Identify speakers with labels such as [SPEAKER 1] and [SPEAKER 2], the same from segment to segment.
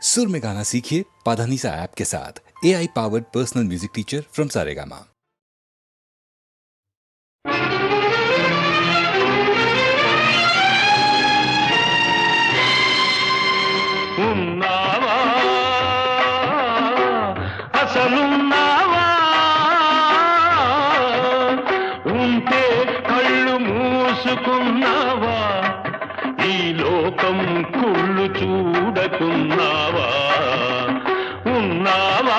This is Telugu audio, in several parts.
[SPEAKER 1] सुर में गाना सीखिए पाधानीसा ऐप के साथ। AI powered personal music teacher from Saregama.
[SPEAKER 2] ఉన్నావా అసలున్నావా ఉంటే కళ్ళు మూసుకున్నావా ఈ లోకం కుళ్ళు చూడకున్నావా ఉన్నావా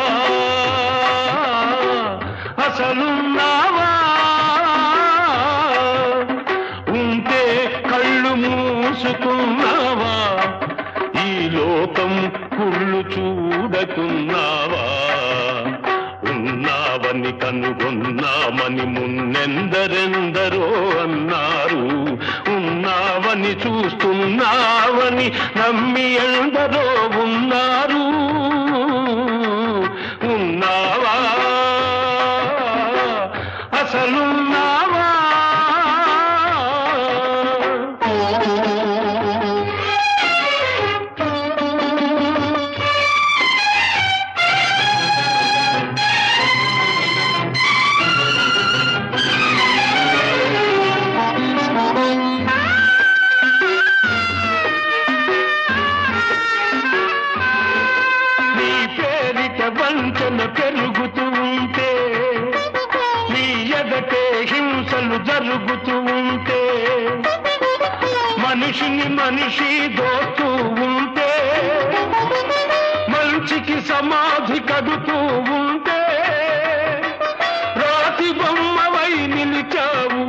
[SPEAKER 2] అసలున్నావా ఉంటే కళ్ళు మూసుకున్నావా ఈ లోకం కుళ్ళు చూడకున్నావా ఉన్నావని కనుగొన్నామని మున్నెందరెందరో అన్నారు ఉన్నావని చూస్తున్నావని నమ్మి ఎందరో ఉన్నారు ఉన్నావా అసలున్నావా వంచన పెరుగుతూ ఉంటే నీ ఎదటే హింసలు జరుగుతూ ఉంటే మనిషిని మనిషి దోస్తూ ఉంటే మంచికి సమాధి కడుతూ ఉంటే రాతి బొమ్మవై నిలిచావు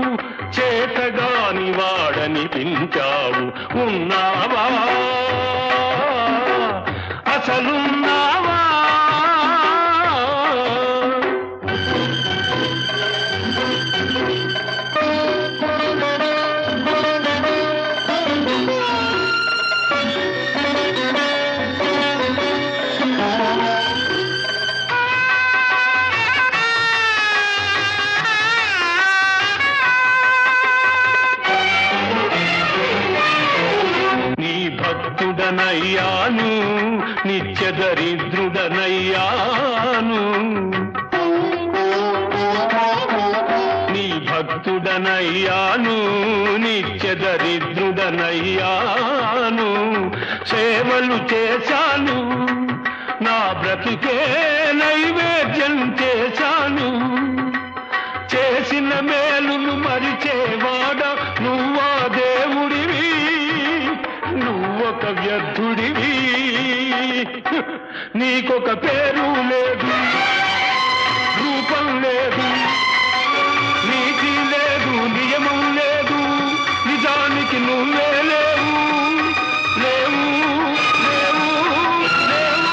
[SPEAKER 2] చేతగాని వాడని పించావు ఉన్నావా అసలున్నావా భక్తుడనయ్యాను నిత్య దరిద్రుడనయ్యాను నీ భక్తుడనయ్యాను నిత్య దరిద్రుడనయ్యాను సేవలు చేశాను నా బ్రతుకే నైవేద్యం చేశాను చేసిన మేలును మరిచేవాడ నువ్వా దేవుడివి నువ్వొక వ్యర్థుడివి నీకొక పేరు లేదు రూపం లేదు నీతి లేదు నియమం లేదు నిజానికి నువ్వే లేవు లేవు లేవు లేవు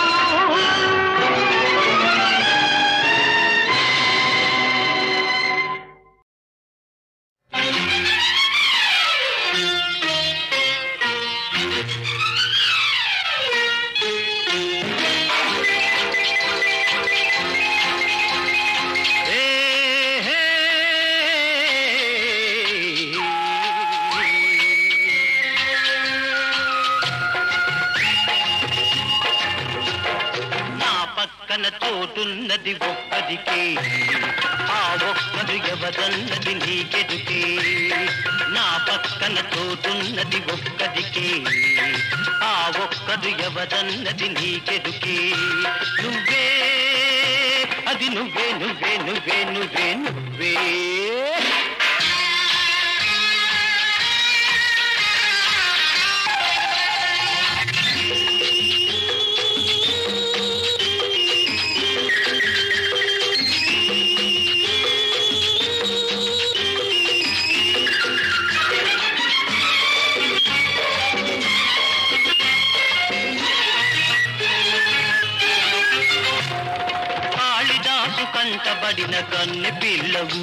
[SPEAKER 3] చోటున్నది ఒక్కదికే ఆ ఒక్కడు ఎవరన్నది నీకెదుకే నా పక్కన చోటున్నది ఒక్కదికే ఆ ఒక్కడు ఎవరన్నది నీకెదుకే నువ్వే అది నువ్వే నువ్వే నువ్వే నువ్వే నువ్వే కంటబడిన కన్నె పిల్లవు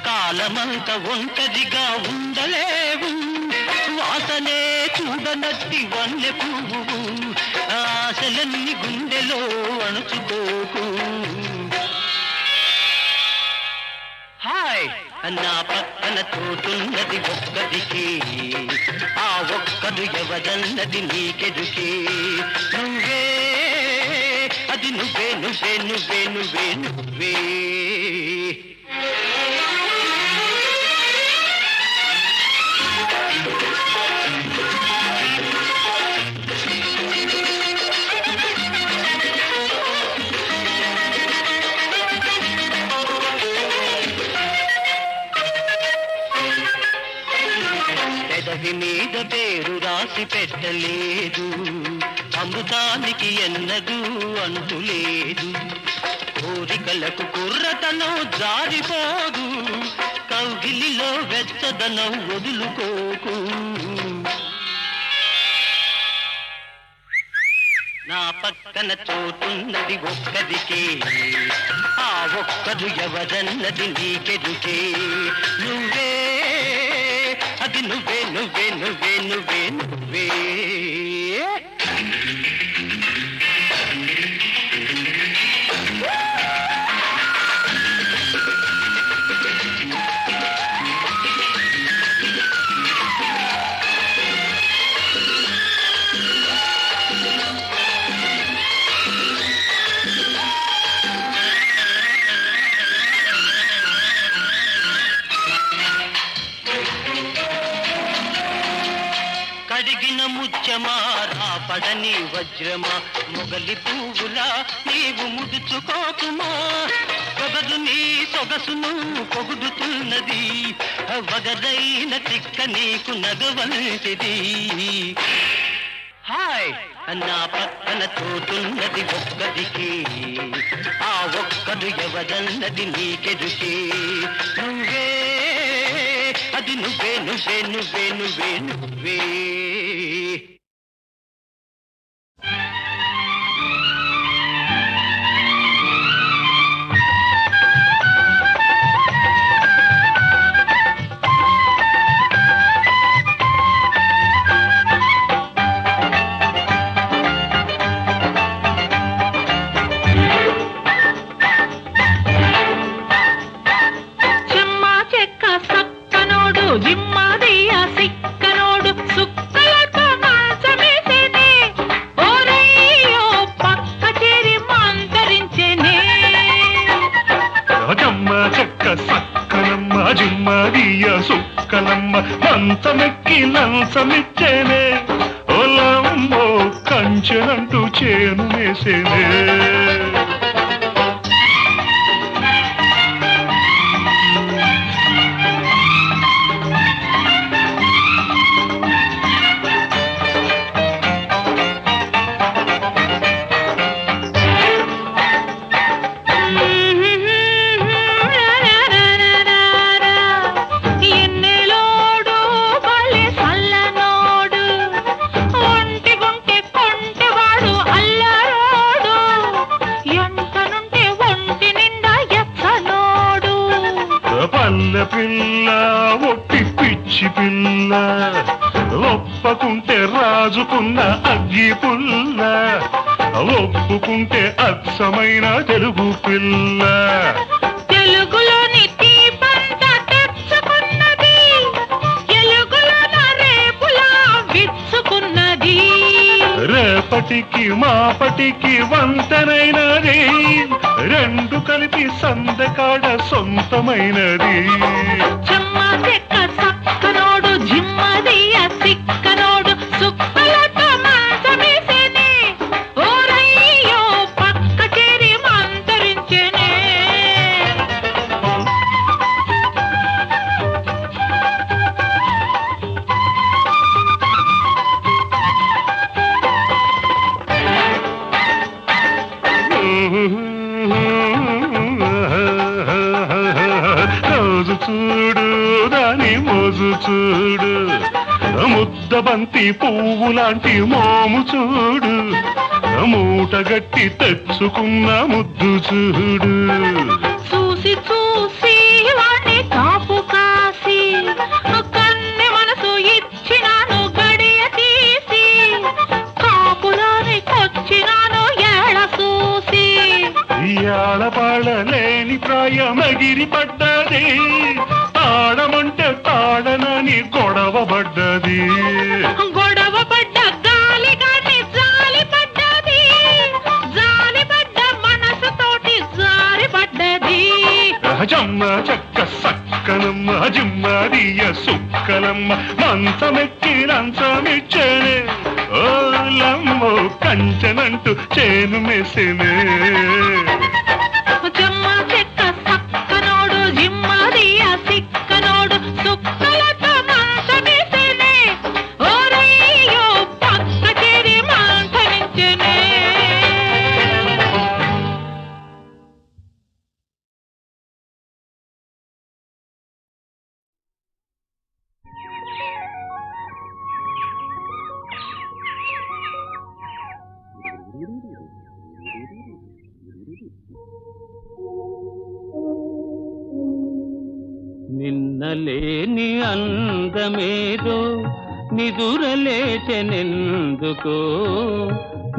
[SPEAKER 3] కాలమంత ఒంటరిగా ఉండలేవు వాసనే చూడనట్టి వన్నె పువ్వు ఆశలన్నీ గుండెలో అణుచుకోకు హాయ్ నా పక్కన చోటున్నది ఒక్కదికి ఆ ఒక్కడు ఎవరన్నది నీకెదుకే నువ్వే అది నువ్వే నువ్వే నువ్వే నువ్వే నువ్వే పెదవి మీద పేరు రాసి పెట్టలేదు అమృతానికి ఎన్నదూ అంతులేదు కోరికలకు కుర్రతనం జారిపోదు కౌగిలిలో వెచ్చదనం వదులుకోకు నా పక్కన చోటున్నది ఒక్కదికే ఆ ఒక్కదు ఎవరన్నది నీకెదుకే నువ్వే అది నువ్వే నువ్వే నువ్వే నువ్వే నువ్వే కడిగిన ముత్యమా రాపడని వజ్రమా మొగలి పువ్వులా నీవు ముదుచుకోకుమా పొగదు నీ సొగసును పొగుడుతున్నది వగదైన తిక్క నీకు నగవంటిది హాయ్ నా పక్కన తోటున్నది ఒక్కదికి ఆ ఒక్కదు ఎవరన్నది నీకెదుకే నువ్వే అది నువ్వే నువ్వే నువ్వే నువ్వే నువ్వే
[SPEAKER 2] సుక్కలమ్మ మంచమెక్కి లంచమిచ్చేనే ఓలమ్మో కంచెనంటూ చేను వేసేనే పిల్ల ఒట్టి పిచ్చి పిల్ల ఒప్పకుంటే రాజుకున్న అగ్గి పుల్ల ఒప్పుకుంటే అచ్చమైన తెలుగు పిల్ల
[SPEAKER 4] తెలుగులోని దీపంతా తెచ్చుకున్నది ఎలుగులోన రేపులా విచ్చుకున్నది
[SPEAKER 2] రేపటికి మాపటికి వంతనైనది రెండు కలిపి సందకాడ సొంతమైనది
[SPEAKER 4] చెమ్మ చెక్క సక్కనోడు జిమ్మదియ సిక్కనోడు సుక్కలతో మంచమేసేనే ఓరయ్యో పక్క చేరి మంతరించేనే
[SPEAKER 2] రోజు చూడు దాని మోజు చూడు ముద్దబంతి పువ్వు లాంటి మోము చూడు మూటగట్టి తెచ్చుకున్న ముద్దు చూడు
[SPEAKER 4] చూసి చూసి వాణ్ణి కాపు కాసి కన్నె మనసు ఇచ్చినాను గడియ తీసి కాపులోని కొచ్చినాను ఏళ చూసి
[SPEAKER 2] ఏళపాడలేని ప్రాయమగిరి పడ్డది తాడమంటే తాడనని గొడవబడ్డది
[SPEAKER 4] గొడవ పడ్డ గాలి గాని జాలి పడ్డది జాలి పడ్డ
[SPEAKER 2] తీయ సుక్కలమ్మ మంచమెక్కి లంచమిచ్చేనే ఓలమ్మో కంచనంటూ చేను మెసినే
[SPEAKER 4] జమ్మ చెక్క సక్కనోడు జిమ్మదియ సిక్కనోడు సుక్కలతో మంచమేసేనే ఓరయ్యో పక్క చేరి మంచమించెనే
[SPEAKER 3] నిన్నలేని అందమేదో నిదురలేచెనెందుకో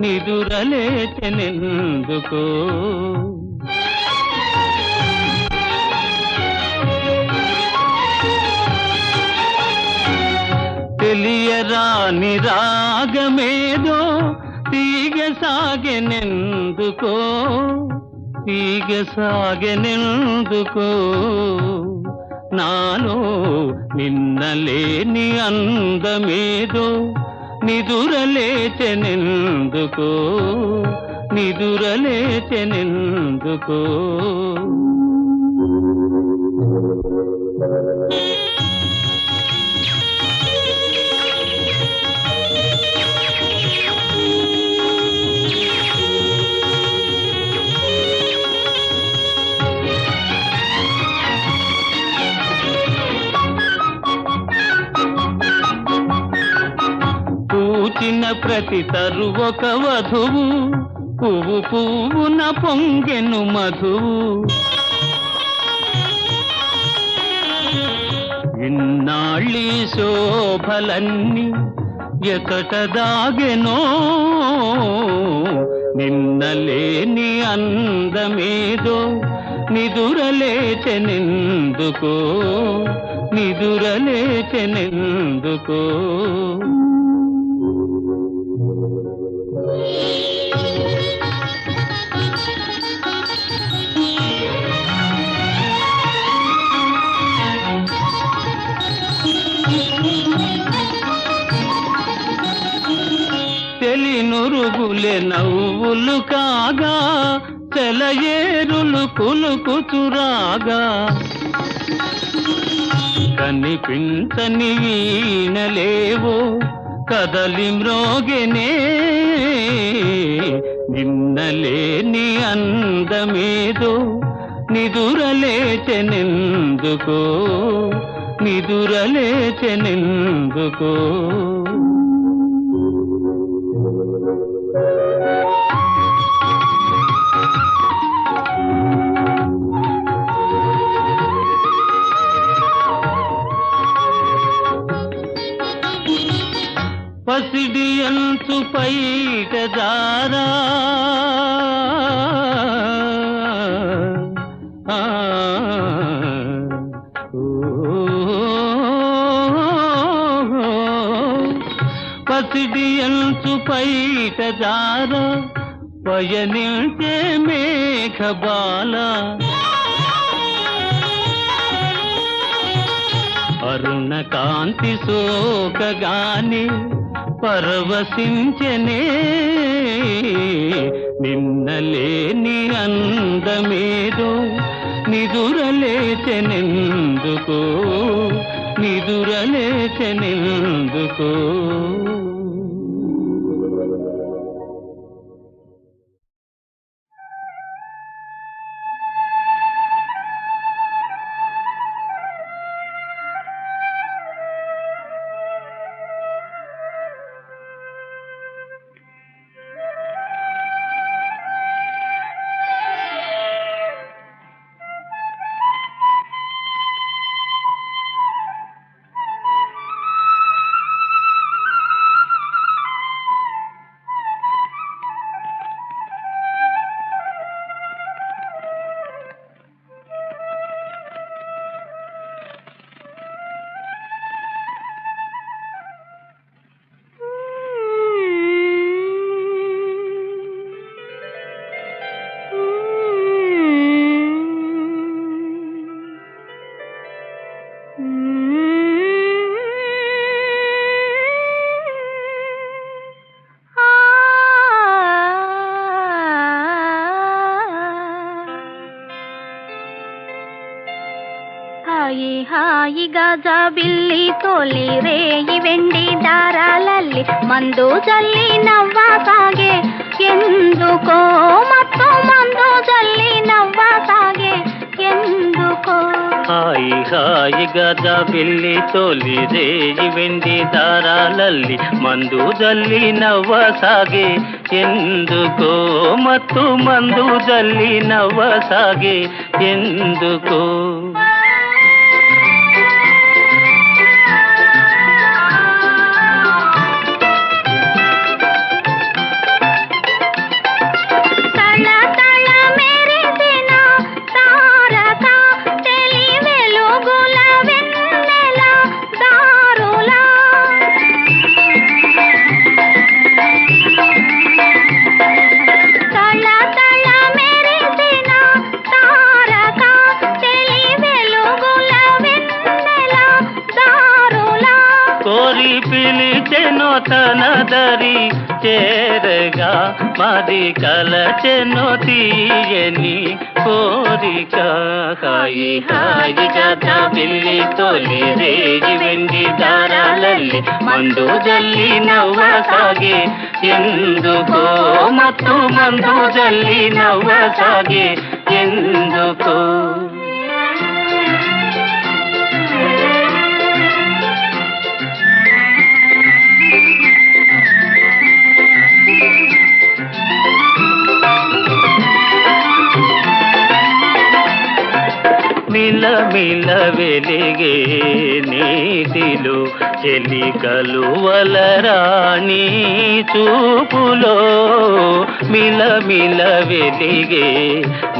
[SPEAKER 3] నిదురలేచెనెందుకో తెలియరాని రాగమేదో తీగ సాగెనెందుకో తీగ సాగెనెందుకో నాలో నిన్నలేని అందమేదో నిదురలేచెనెందుకో నిదురలేచెనెందుకో పూచిన ప్రతి తరువొక వధువు పువ్వు పువ్వున పొంగెను మధువు ఇన్నాళ్ళీ శోభలన్నీ ఎకట దాగెనో నిన్నలేని అందమేదో నిదురలేచెనెందుకో నిదురలేచెనెందుకో తెలినురుగులే నవ్వులు కాగా చెలయేరులు కులుకుచురాగా కనిపించని వీణలేవో కదలి మ్రోగెనే నిన్నలేని అందమేదో నిదురలేచెనెందుకో నిదురలేచెనెందుకో పసిడి అంచు పైట దారా పసిడి అంచు పైట దారా పయనించే మేఘబాల అరుణ కాంతి సోకగాని పరవశించెనే నిన్నలేని అందమేదో నిదురలేచెనెందుకో నిదురలేచెనెందుకో
[SPEAKER 5] హాయిగా జాబిల్లి తోలి రేయి వెండి దారాలల్లి మందు జల్లి నవ్వసాగే ఎందుకో మత్తు మందు జల్లి నవ్వసాగే ఎందుకో
[SPEAKER 3] హాయి హాయిగా జాబిల్లి తోలి రేయి వెండి దారాలల్లి మందు జల్లి నవ్వసాగే ఎందుకో మత్తు మందు జల్లి నవ్వసాగే ఎందుకో పిలిచెనో తన దరి చేరగా మరి కలచెనో తీయని కోరిక హాయి హాయిగా జాబిల్లి తోలి రేగి వెండి దారాలల్లి మందు జల్లి నవ్వసాగే ఎందుకో మత్తు మందు జల్లి నవ్వసాగే ఎందుకో మిల మిల వెలిగే నీతిలో చెలి కలువలరాణి చూపులో మిల మిల వెలిగే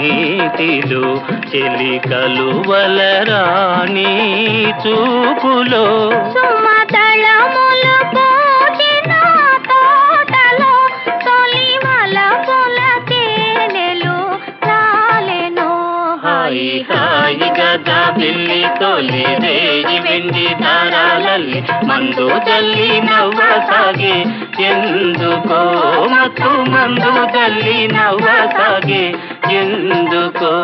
[SPEAKER 3] నీతిలో చెలి కలువలరాణి చూపులో
[SPEAKER 5] సుమతళములు పూచిన తోటలో తొలి వలపుల తేనెలు రాలెను
[SPEAKER 3] హాయి హాయిగా జాబిల్లి తోలి రేగి వెండి దారాలల్లి మందు జల్లి నవ్వసాగే ఎందుకో మత్తు మందు జల్లి నవ్వసాగే ఎందుకో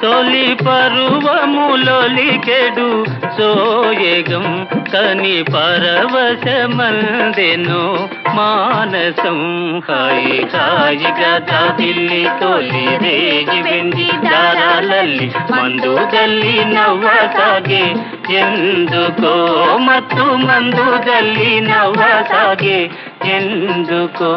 [SPEAKER 3] తొలి పరువములొలికెడు సోయగం కని పరవశమందెను మానసం హాయి హాయిగా జాబిల్లి తోలి రేగి వెండి దారాలల్లి మందు జల్లి నవ్వసాగే ఎందుకో మత్తు మందు జల్లి నవ్వసాగే ఎందుకో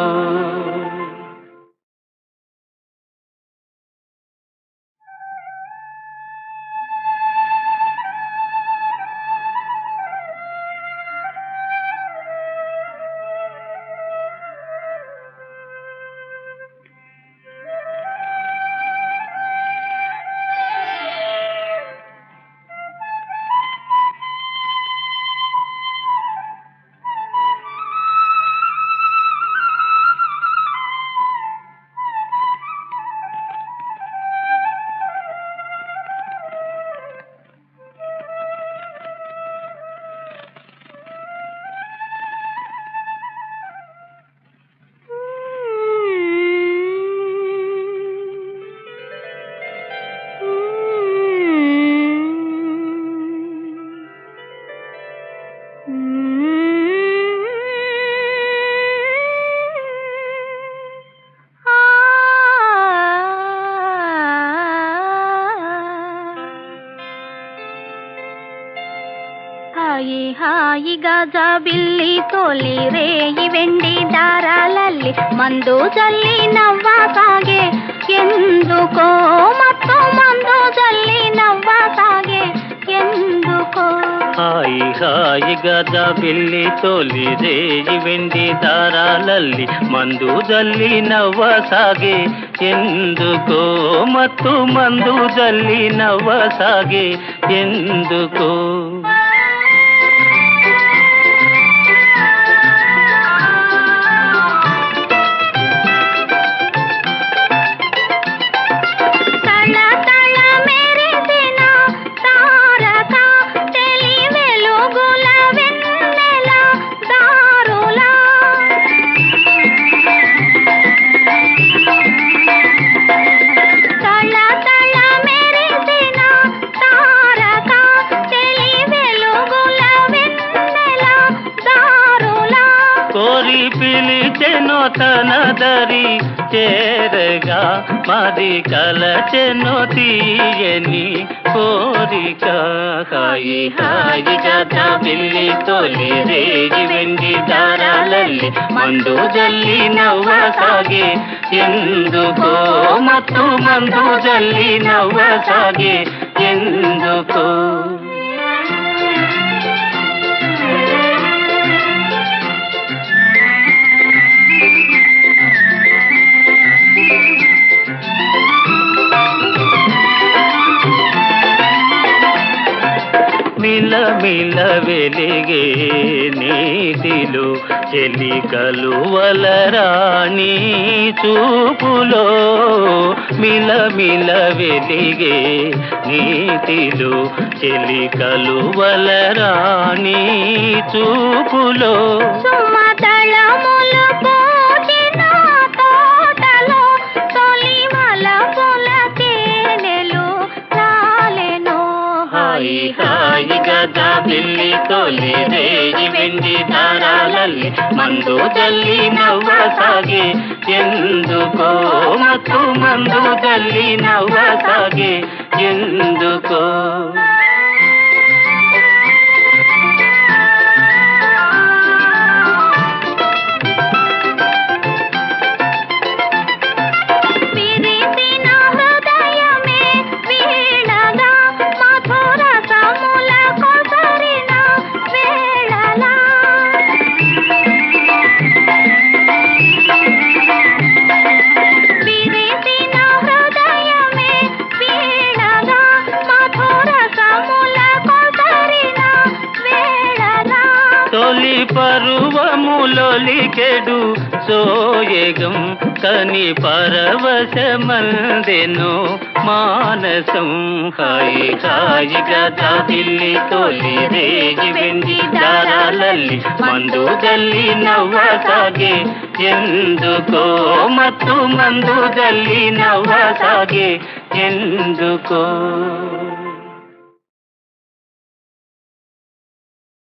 [SPEAKER 5] హాయి హాయిగా జాబిల్లి తోలి రేయి వెండి దారాలల్లి మందు జల్లి నవ్వసాగే ఎందుకో మత్తు మందు జల్లి నవ్వసాగే ఎందుకో
[SPEAKER 3] హాయి హాయిగా జాబిల్లి తోలి రేయి వెండి దారాలల్లి మందు జల్లి నవ్వసాగే ఎందుకో మత్తు మందు జల్లి నవ్వసాగే ఎందుకో కోరి పిలిచెనో తన దరి చేరగా మరి కలచెనో తీయని కోరిక హాయి హాయిగా జాబిల్లి తోలి రేగి వెండి దారాలల్లి మందు జల్లి నవ్వసాగే ఎందుకో మత్తు మందు జల్లి నవ్వసాగే ఎందుకో మిల మిల వెలిగే నీటిలో చెలి కలువలరాణి చూపులో మిల మిల వెలిగే నీటిలో చెలి కలువలరాణి చూపులో హాయిగా జాబిల్లి తోలి రేగి వెండి దారాలల్లి మందు జల్లి నవ్వసాగే ఎందుకో మత్తు మందు జల్లి నవ్వసాగే ఎందుకో తొలి పరువములొలికెడు సోయగం కని పరవశమందెను మానసం హాయి హాయిగా జాబిల్లి తోలి రేగి వెండి దారాలల్లి మందు జల్లి నవ్వసాగే ఎందుకో మత్తు మందు జల్లి నవ్వసాగే ఎందుకో